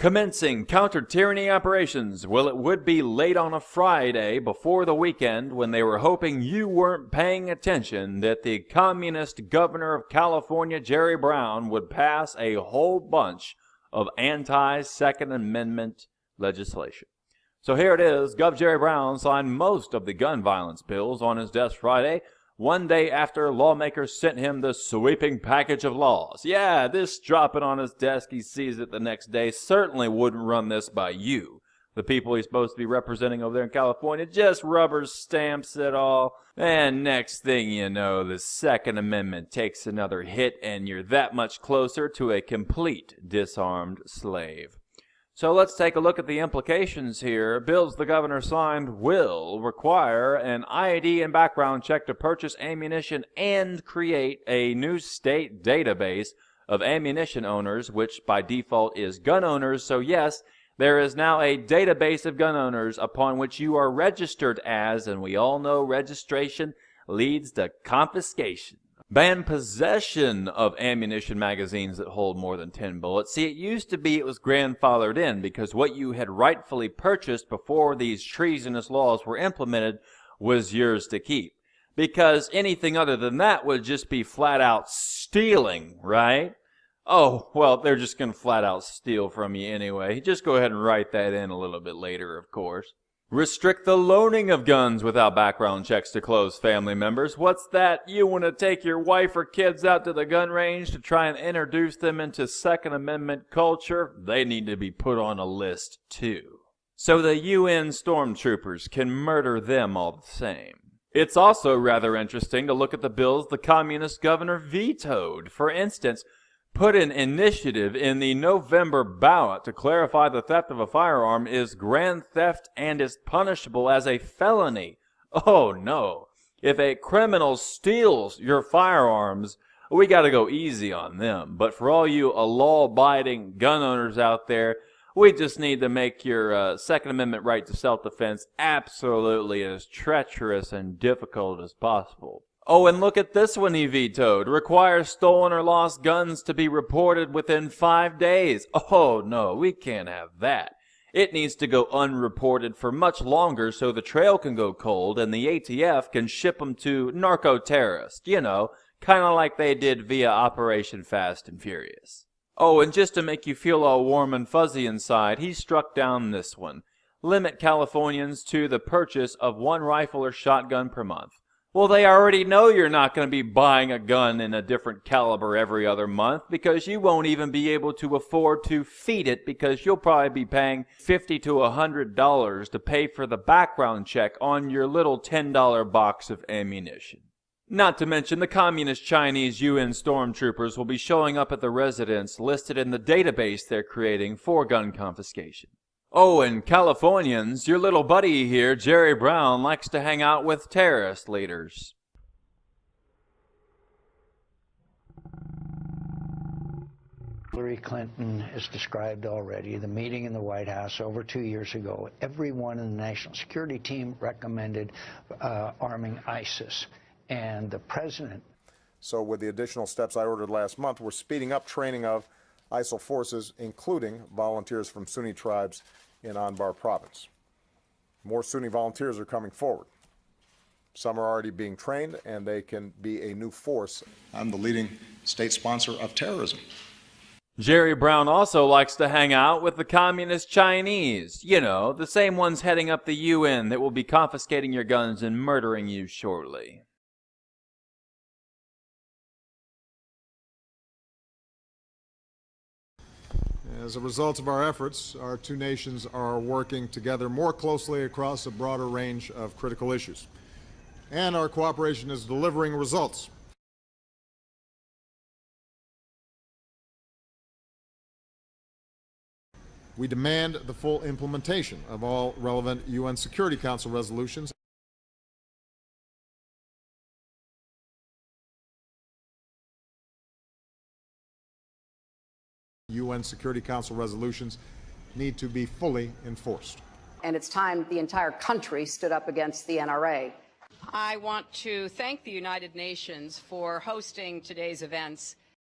Commencing counter-tyranny operations. Well, it would be late on a Friday before the weekend when they were hoping you weren't paying attention that the communist governor of California, Jerry Brown, would pass a whole bunch of anti-Second Amendment legislation. So here it is. Gov. Jerry Brown signed most of the gun violence bills on his desk Friday, one day after lawmakers sent him the sweeping package of laws. Yeah, this dropping on his desk, he sees it the next day, certainly wouldn't run this by you. The people he's supposed to be representing over there in California just rubber stamps it all. And next thing you know, the Second Amendment takes another hit and you're that much closer to a complete disarmed slave. So let's take a look at the implications here. Bills the governor signed will require an ID and background check to purchase ammunition and create a new state database of ammunition owners, which by default is gun owners. So yes, there is now a database of gun owners upon which you are registered as, and we all know registration leads to confiscation. Ban possession of ammunition magazines that hold more than 10 bullets. See, it used to be it was grandfathered in because what you had rightfully purchased before these treasonous laws were implemented was yours to keep. Because anything other than that would just be flat out stealing, right? Oh, well, they're just going to flat out steal from you anyway. Just go ahead and write that in a little bit later, of course. Restrict the loaning of guns without background checks to close family members. What's that? You want to take your wife or kids out to the gun range to try and introduce them into Second Amendment culture? They need to be put on a list too. So the UN stormtroopers can murder them all the same. It's also rather interesting to look at the bills the communist governor vetoed. For instance, put an initiative in the November ballot to clarify the theft of a firearm is grand theft and is punishable as a felony. Oh no. If a criminal steals your firearms, we gotta go easy on them. But for all you law-abiding gun owners out there, we just need to make your Second Amendment right to self-defense absolutely as treacherous and difficult as possible. Oh, and look at this one he vetoed. Require stolen or lost guns to be reported within 5 days. Oh, no, we can't have that. It needs to go unreported for much longer so the trail can go cold and the ATF can ship them to narco-terrorists. You know, kind of like they did via Operation Fast and Furious. Oh, and just to make you feel all warm and fuzzy inside, he struck down this one. Limit Californians to the purchase of one rifle or shotgun per month. Well, they already know you're not going to be buying a gun in a different caliber every other month because you won't even be able to afford to feed it because you'll probably be paying $50 to $100 to pay for the background check on your little $10 box of ammunition. Not to mention the communist Chinese UN stormtroopers will be showing up at the residence listed in the database they're creating for gun confiscation. Oh, and Californians, your little buddy here, Jerry Brown, likes to hang out with terrorist leaders. Hillary Clinton has described already the meeting in the White House over 2 years ago. Everyone in the national security team recommended arming ISIS, and the president. So with the additional steps I ordered last month, we're speeding up training of ISIL forces, including volunteers from Sunni tribes in Anbar province. More Sunni volunteers are coming forward. Some are already being trained, and they can be a new force. I'm the leading state sponsor of terrorism. Jerry Brown also likes to hang out with the communist Chinese. You know, the same ones heading up the UN that will be confiscating your guns and murdering you shortly. As a result of our efforts, our two nations are working together more closely across a broader range of critical issues. And our cooperation is delivering results. We demand the full implementation of all relevant UN Security Council resolutions. UN Security Council resolutions need to be fully enforced. And it's time the entire country stood up against the NRA. I want to thank the United Nations for hosting today's events